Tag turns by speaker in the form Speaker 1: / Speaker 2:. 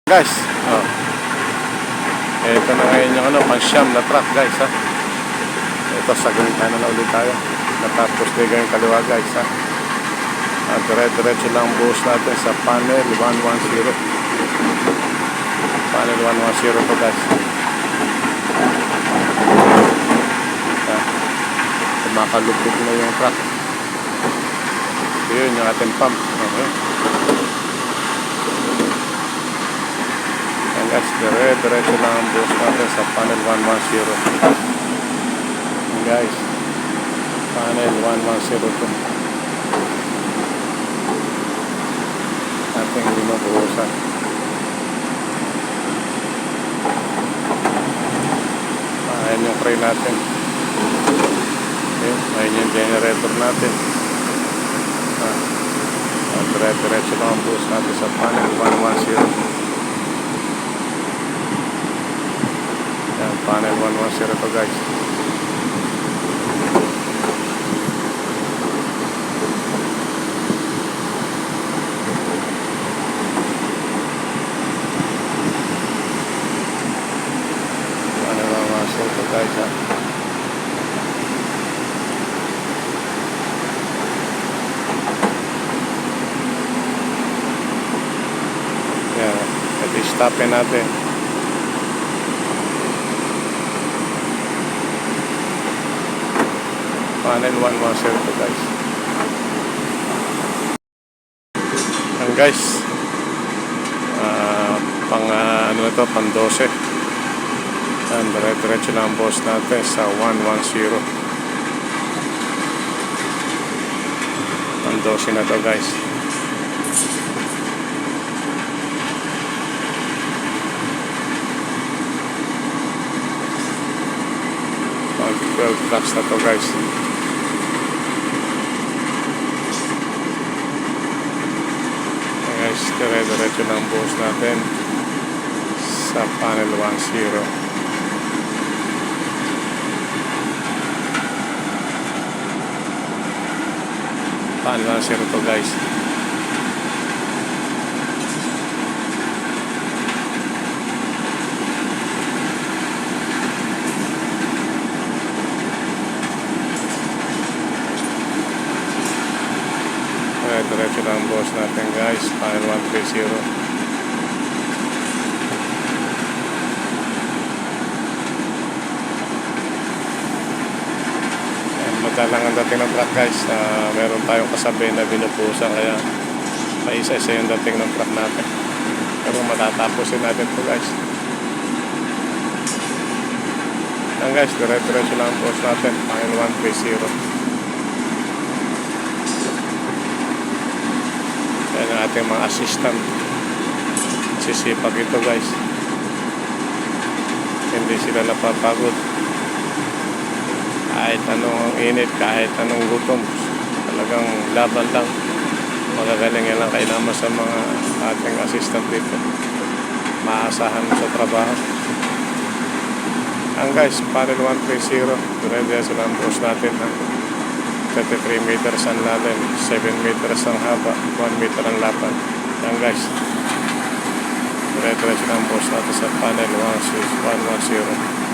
Speaker 1: Guys, ito na ngayon yung pang-siyam na truck guys ha. Ito sa gawing kanan na ulit tayo. Natapos na gawing kaliwa guys ha. At dire-diretso lang buhos natin sa panel 110. Panel 110 to guys. Makalupit na yung truck. Yun yung ating pump. Okay. Guys, dire-diretso lang ang buhos natin sa panel 110. Guys, panel 110 to ating binubuhusan. Ayan yung crane natin. Okay, ayan yung generator natin. Dire-diretso lang ang buhos natin sa panel 110. Panel 110 to guys. Panel 110 to guys ha. Yan, ito i-stopin natin. Panel 110 to guys. Ang guys, pang ano na to, pang 12. And dire-diretso lang ang boss natin sa 110. Pang 12 na to guys. Pang 12 trucks na to guys. Dire-diretso ng buhos natin sa panel 10. Panel 10 to guys. Diretso lang ang boss natin guys, panel 130. Madalang ang dating ng truck guys. Meron tayong kasabi na binupusan, kaya maisa-isa yung dating ng truck natin, pero matatapusin natin po guys. Yan guys, diretso lang ang boss natin, panel 130. Yan ang ating mga assistant. Sisipag ito guys. Hindi sila napapagod. Kahit anong init, kahit anong gutom, talagang laban lang. Magagaling lang kailangan sa mga ating assistant dito. Maasahan sa trabaho. Ang guys, panel 130. Dire-diretso lang ang boss natin ha. 33 meters ang lalim, 7 meters ang haba, 1 meter ang lapad. Yan guys, dire-diretso ang boss natin sa panel 110.